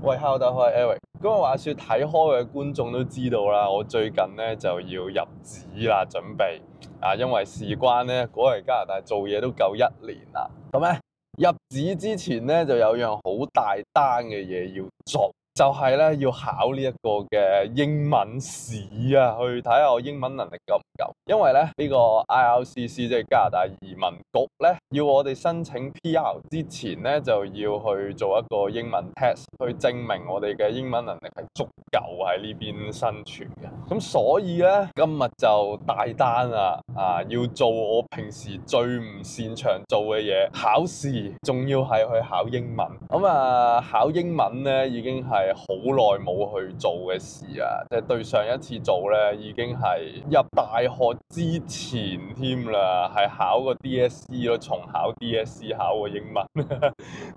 喂，Hello，大家好，我係 Eric。咁啊，話說睇開嘅觀眾都知道啦，我最近咧就要入紙啦，準備因為事關咧過嚟加拿大做嘢都夠1年啦。咁咧入紙之前咧就有樣好大單嘅嘢要做，就係咧要考呢一個嘅英文試啊，去睇下我英文能力夠唔夠。因為咧呢個 IRCC 即係加拿大移民局咧，要我哋申請 PR 之前咧就要去做一個英文 test，去證明我哋嘅英文能力係足夠喺呢邊生存嘅。咁所以咧今日就大單啦，要做我平時最唔擅長做嘅嘢，考試，仲要係去考英文。咁考英文咧已經係好耐冇去做嘅事啊，即係對上一次做咧已經係入大學之前添啦，係考個 DSE 咯，重考 DSE 考個英文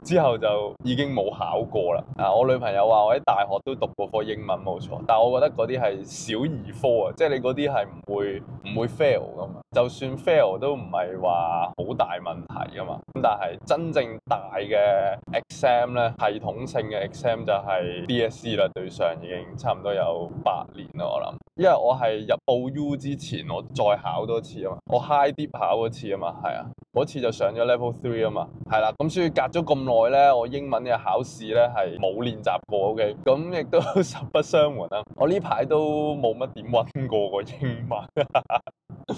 之後就已經冇考過啦。我女朋友話我喺大學都讀過科英文冇錯，但係我覺得嗰啲係小兒科啊，即係你嗰啲係唔會 fail 噶嘛，就算 fail 都唔係話好大問題噶嘛。咁但係真正大嘅 exam 咧，系統性嘅 exam 就係 DSE 啦，對上已經差唔多有8年啦，我諗。因為我係入報 U 之前，我再考多次啊嘛，我 high dip 考嗰次啊嘛，係啊，嗰次就上咗 level 3啊嘛，係啦，咁所以隔咗咁耐咧，我英文嘅考試咧係冇練習過 ，OK， 咁亦都實不相瞞啦，我呢排都冇乜點溫過個英文。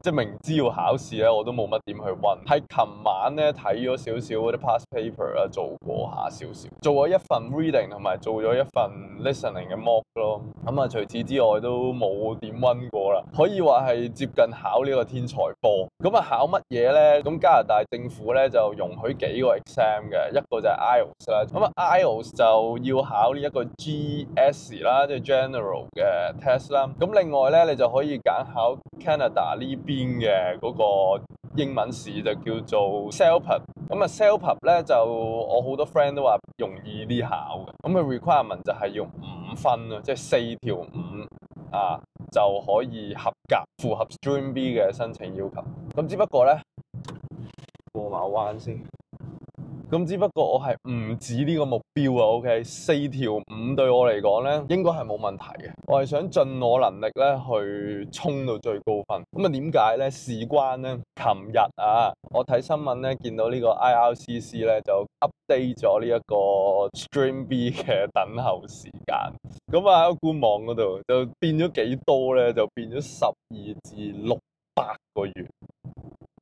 即係明知要考試咧，我都冇乜點去溫。係琴晚咧睇咗少少嗰啲 past paper 啦，做過下少少，做咗一份 reading 同埋做咗一份 listening 嘅 mock 咯。除此之外都冇點溫過啦，可以話係接近考呢個天才波。考乜嘢咧？咁加拿大政府咧就容許幾個 exam 嘅，一個就係 IELTS 啦。IELTS 就要考呢一個 GS 啦，即係 general 嘅 test 啦。咁另外咧，你就可以揀考 Canada 呢邊嘅嗰個英文試，就叫做 CELPIP。CELPIP 咧就我好多 friend 都話容易啲考嘅。requirement 就係要5分咯，即係4條5就可以合格，符合 Stream B 嘅申請要求。咁只不過咧過馬灣先。咁只不過我係唔止呢個目標啊 ，OK， 4條5對我嚟講咧，應該係冇問題嘅。我係想盡我能力咧去衝到最高分。點解咧？事關咧，琴日我睇新聞咧，見到呢個 IRCC 咧就 update 咗呢一個 Stream B 嘅等候時間。喺個官網嗰度就變咗幾多咧？就變咗12至600個月。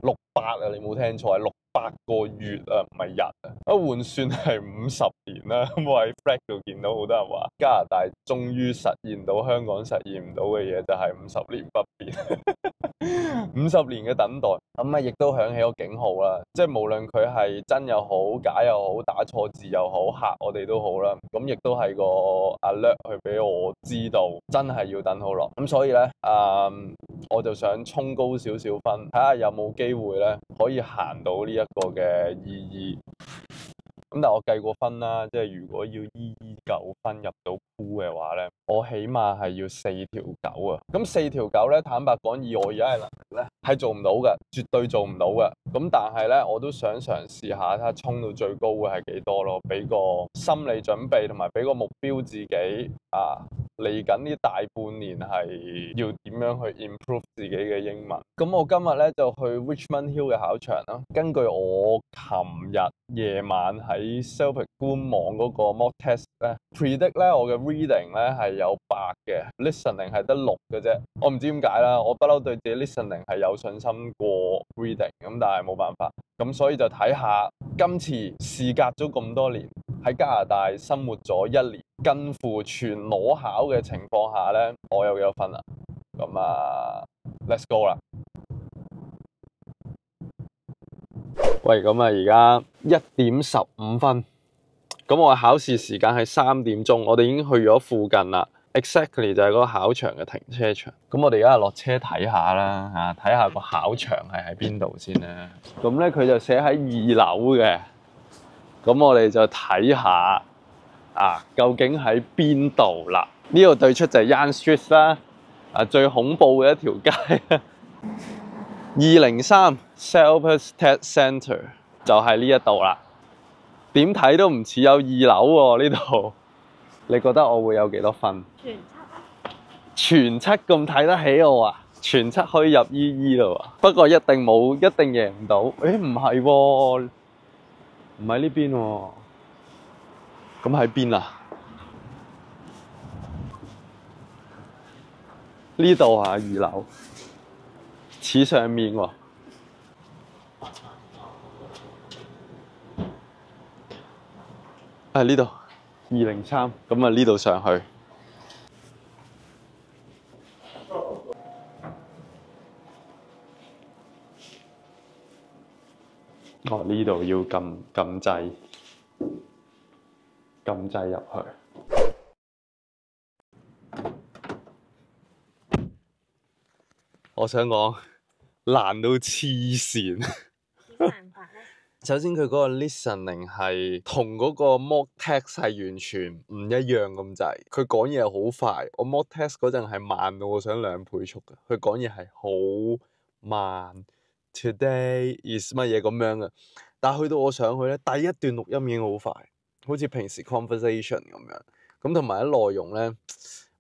600你冇聽錯，係600個月唔係日換算係50年啦。我喺 Flag 度見到好多人話加拿大終於實現到香港實現唔到嘅嘢，就係50年不變。50年嘅等待，亦都響起個警號啦。即係無論佢係真又好，假又好，打錯字又好，嚇我哋都好啦。亦都係個 alert 去俾我知道，真係要等好耐。所以咧，我就想衝高少少分，睇下有冇機會咧可以行到呢一個嘅EE。但係我計過分啦，即係如果要EE 9分入到 pool 嘅話咧，我起碼係要4條9啊。咁4條9咧，坦白講，以我而家嘅能力咧，係做唔到嘅，絕對做唔到嘅。但係咧，我都想嘗試下，睇下衝到最高會係幾多咯，俾個心理準備同埋俾個目標自己嚟緊呢大半年係要點樣去 improve 自己嘅英文。我今日咧就去 Richmond Hill 嘅考場啦。根據我琴日夜晚喺 CELPIP 官網嗰個 mock test 咧 predict 咧我嘅 reading 咧係有8嘅 listening 係得6嘅啫。我唔知點解啦，我不嬲對自己 listening 係有信心過 reading， 但係冇辦法。所以就睇下今次事隔咗咁多年，喺加拿大生活咗1年，近乎全裸考嘅情況下咧，我有幾多分啊？Let's go 啦！喂，而家1點15分，我考試時間係3點鐘，我哋已經去咗附近啦。Exactly 就係嗰個考場嘅停車場。我哋而家落車睇下啦，睇下個考場係喺邊度先啦。佢就寫喺2樓嘅。我哋就睇下究竟喺邊度啦？呢度對出就係 Yonge Street 啦，最恐怖嘅一條街。203 CELPIP Test Centre 就係呢一度啦。點睇都唔似有2樓喎呢度。你覺得我會有幾多分？全七啊！全七咁睇得起我啊！全七可以入 EE 啦喎，不過一定贏唔到。誒唔係喎，唔喺呢邊喎，咁喺邊啊？呢度啊，2樓，似上面喎。呢度203，咁啊呢度上去。哦，呢度要撳掣入去。我想講難到黐線。點辦法咧？首先佢嗰個 listening 係同嗰個 mock test 係完全唔一樣咁滯。佢講嘢好快，我 mock test 嗰陣係慢到我想2倍速嘅。佢講嘢係好慢。Today is 乜嘢咁樣嘅，但係去到我上去咧，第一段錄音已經好快，好似平時 conversation 咁樣。咁同埋啲內容咧，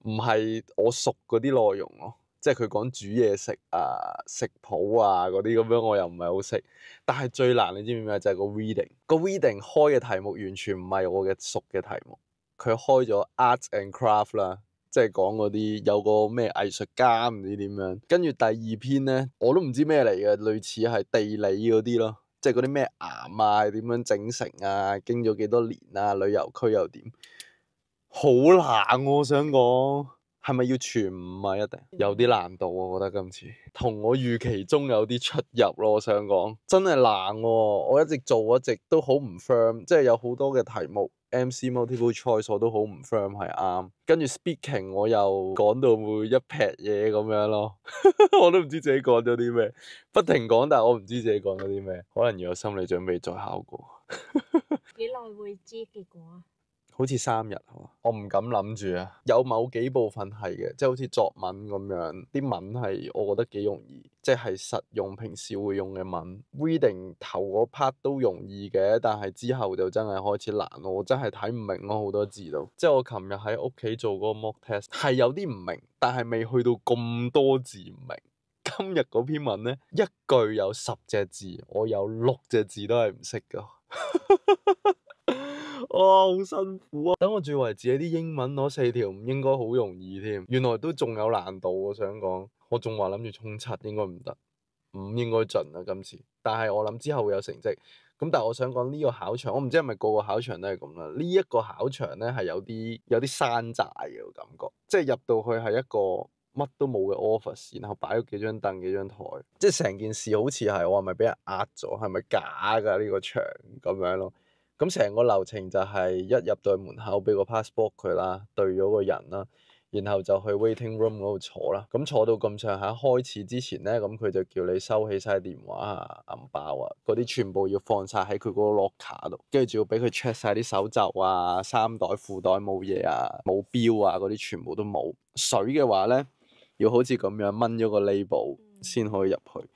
唔係我熟嗰啲內容咯。即係佢講煮嘢食啊、食譜啊嗰啲咁樣，我又唔係好識。但係最難你知唔知咩？就係個 reading。個 reading 開嘅題目完全唔係我嘅熟嘅題目。佢開咗 Arts and Craft 啦，即係講嗰啲有個咩藝術家唔知點樣。跟住第2篇咧，我都唔知咩嚟嘅，類似係地理嗰啲咯，即係嗰啲咩岩啊點樣整成啊，經咗幾多年啊，旅遊區又點，好難我想講。係咪要全5啊？一定有啲難度，我覺得今次同我預期中有啲出入咯。我想講真係難喎，我一直做一直都好唔 firm，即係有好多嘅題目 MC multiple choice 我都好唔 firm 係啱，跟住 speaking 我又講到會一劈嘢咁樣咯，我都唔知自己講咗啲咩，不停講，但係我唔知自己講咗啲咩，可能要有心理準備再考過。幾耐會知結果啊？好似3日係嘛？我唔敢諗住啊。有某幾部分係嘅，即係好似作文咁樣，啲文係我覺得幾容易，即係實用平時會用嘅文。Reading 頭嗰 part 都容易嘅，但係之後就真係開始難咯。我真係睇唔明咯，好多字都。即係我琴日喺屋企做嗰個 mock test 係有啲唔明，但係未去到咁多字唔明。今日嗰篇文咧，一句有10隻字，我有6隻字都係唔識㗎。哇，好辛苦啊！等我仲以為自己啲英文攞4條唔應該好容易添，原來都仲有難度。我想講，我仲話諗住衝7應該唔得，5應該盡啦今次。但係我諗之後會有成績。咁但係我想講呢個考場，我唔知係咪個個考場都係咁啦。呢一個考場咧係有啲山寨嘅感覺，即係入到去係一個乜都冇嘅 office，然後擺咗幾張凳幾張台，即係成件事好似係我係咪俾人呃咗？係咪假㗎呢個場咁樣咯？咁成個流程就係一入到門口俾個 passport 佢啦，對咗個人啦，然後就去 waiting room 嗰度坐啦。咁坐到咁上下開始之前咧，咁佢就叫你收起晒電話啊、銀包啊嗰啲，全部要放晒喺佢嗰個 locker 度，跟住仲要俾佢 check 晒啲手袖啊、衫袋褲袋冇嘢啊、冇錶啊嗰啲全部都冇。水嘅話咧，要好似咁樣掹咗個 label 先可以入去。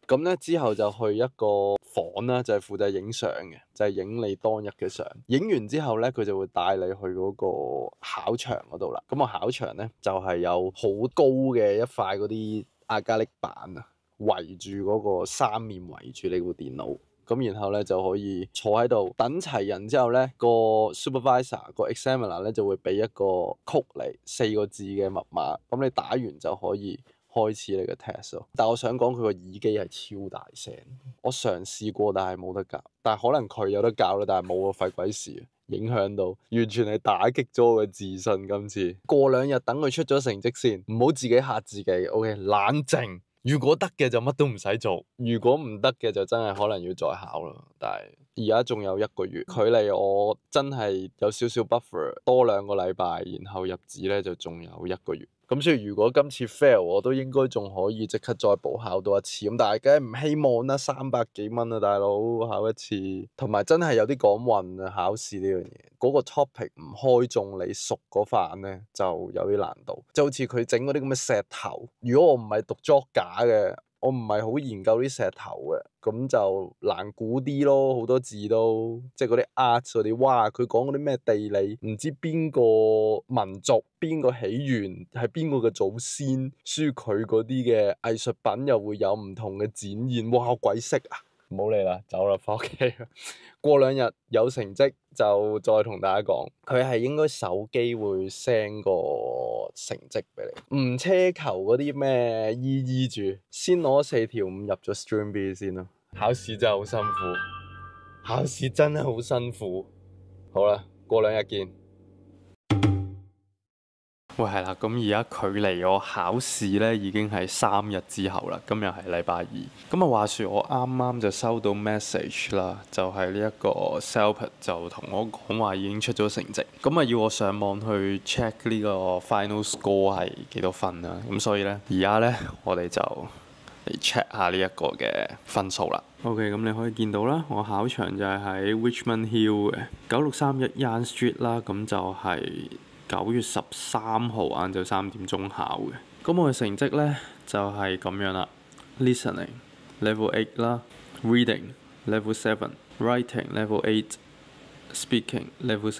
咁咧之後就去一個房啦，就係負責影相嘅，就係影你當日嘅相。影完之後咧，佢就會帶你去嗰個考場嗰度啦。咁個考場咧就係有好高嘅一塊嗰啲亞加力板啊，圍住嗰個3面圍住你部電腦。咁然後咧就可以坐喺度等齊人之後咧，個 supervisor 個 examiner 咧就會俾一個曲嚟4個字嘅密碼，咁你打完就可以開始你嘅 test 咯。但係我想講佢個耳機係超大聲，我嘗試過但係冇得教，但係可能佢有得教啦，但係冇個廢鬼事，影響到完全係打擊咗我嘅自信。今次過2日等佢出咗成績先，唔好自己嚇自己。OK，冷靜。如果得嘅就乜都唔使做，如果唔得嘅就真係可能要再考啦。但係而家仲有1個月，距離我真係有少少 buffer，多2個禮拜，然後入紙咧就仲有1個月。咁所以如果今次 fail，我都應該仲可以即刻再補考多一次。咁但係梗係唔希望啦，300幾蚊啊，大佬考一次，同埋真係有啲講運啊，考試呢樣嘢，嗰個 topic 唔開中你熟嗰範咧，就有啲難度。就好似佢整嗰啲咁嘅石頭，如果我唔係讀 geog 嘅，我唔係好研究啲石頭嘅，咁就難估啲咯，好多字都即係嗰啲 art 嗰啲，哇！佢講嗰啲咩地理，唔知邊個民族邊個起源，係邊個嘅祖先，所以佢嗰啲嘅藝術品又會有唔同嘅展現，哇！鬼識啊！唔好理啦，走啦，返屋企啦。過2日有成績就再同大家講。佢係應該手機會 send 個成績俾你，唔奢求嗰啲咩依住，先攞4條5入咗 Stream B 先啦。考試真係好辛苦，考試真係好辛苦。好啦，過2日見。喂，係啦，咁而家距離我考試咧已經係3日之後啦，今日係禮拜2。咁啊，話說我啱啱就收到 message 啦，就係呢一個 Celpip 就同我講話已經出咗成績，咁啊要我上網去 check 呢個 final score 係幾多分啦。咁所以咧，而家咧我哋就嚟 check 下呢一個嘅分數啦。OK， 咁你可以見到啦，我考場就係喺 Richmond Hill 嘅9631 Yonge Street 啦，咁就係9月13號晏晝3點鐘考嘅。咁我嘅成績咧就係咁樣啦。Listening Level 8啦，Reading Level 7，Writing Level 8，Speaking Level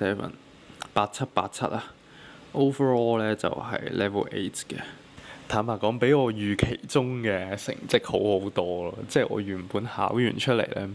7，8787啊。Overall 咧就係 Level 8嘅。坦白講，比我預期中嘅成績好好多咯。即係我原本考完出嚟咧，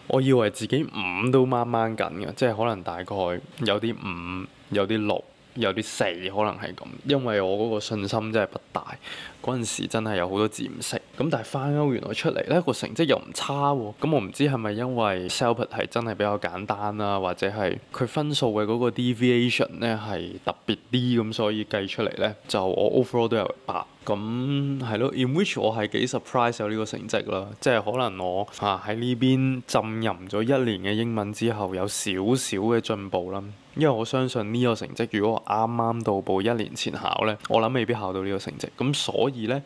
我以為自己5都掹掹緊嘅，即係可能大概有啲5，有啲6，有啲4，可能係咁。因為我嗰個信心真係不大，嗰陣時真係有好多字唔識。咁但係翻歐原來出嚟咧個成績又唔差喎。咁我唔知係咪因為 Celpip 係真係比較簡單啦，或者係佢分數嘅嗰個 deviation 咧係特別啲，咁所以計出嚟咧就我 overall 都有8。咁係咯 ，in which 我係幾 surprise 有呢個成績啦，即係可能我喺呢邊浸淫咗1年嘅英文之後，有少少嘅進步啦。因為我相信呢個成績，如果我啱啱到步1年前考咧，我諗未必考到呢個成績。咁所以咧，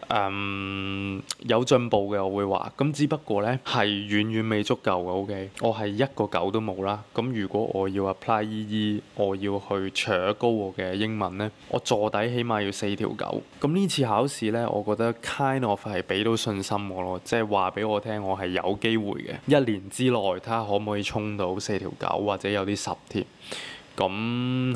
有進步嘅我會話，咁只不過咧係遠遠未足夠嘅。OK，我係1個9都冇啦。咁如果我要 apply EE，我要去搶高我嘅英文咧，我坐底起碼要4條9。咁呢次考試咧，我覺得 kind of 係俾到信心我咯，即係話俾我聽，我係有機會嘅。1年之內睇下可唔可以衝到4條9，或者有啲10添。咁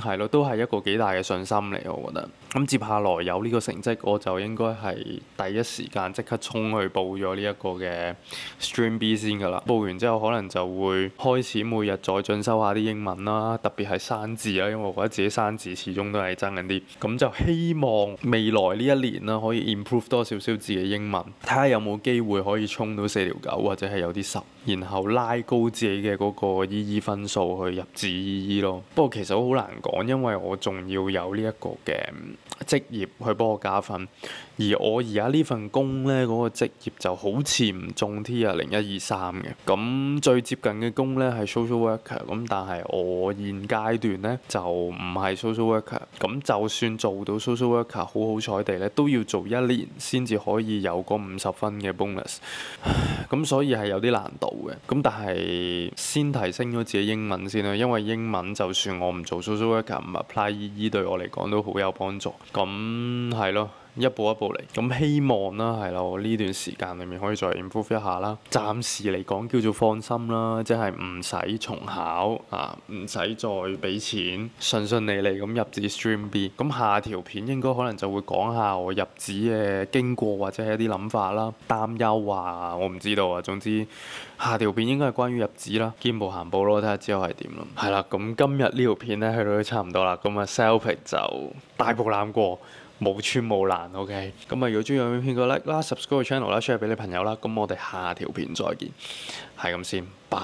係咯，都係一個幾大嘅信心嚟，我覺得。咁接下來有呢個成績，我就應該係第一時間即刻衝去報咗呢一個嘅 Stream B 先㗎啦。報完之後，可能就會開始每日再進修下啲英文啦，特別係生字啦，因為我覺得自己生字始終都係爭緊啲。咁就希望未來呢一年啦，可以 improve 多少少自己英文，睇下有冇機會可以衝到4條9，或者係有啲10，然後拉高自己嘅嗰個 EE 分數去入字 EE 咯。不過其實好難講，因為我仲要有呢一個嘅職業去幫我加分，而我而家呢份工咧嗰個職業就好似唔中 Tier 01、2、3嘅。咁最接近嘅工咧係 social worker，咁但係我現階段咧就唔係 social worker。咁就算做到 social worker，好好彩地咧都要做1年先至可以有嗰50分嘅 bonus。咁所以係有啲難度嘅。咁但係先提升咗自己英文先啦，因為英文就算我唔做 social worker，唔 apply EE 對我嚟講都好有幫助。咁係咯，一步一步嚟。咁希望啦，係咯，我呢段時間裡面可以再 improve 一下啦。暫時嚟講叫做放心啦，即係唔使重考啊，唔使再俾錢，順順利利咁入紙 Stream B。咁下條片應該可能就會講下我入紙嘅經過或者係一啲諗法啦、擔憂啊，我唔知道啊。總之下條片應該係關於入紙啦，見步行步咯，睇下之後係點咯。係啦，咁今日呢條片咧去到都差唔多啦。咁啊 Celpip 就大步攬過，冇穿冇爛 ，OK。咁啊，如果中意我片個 like 啦、subscribe 個 channel 啦、share 俾你朋友啦。咁我哋下條片再見，係咁先，拜。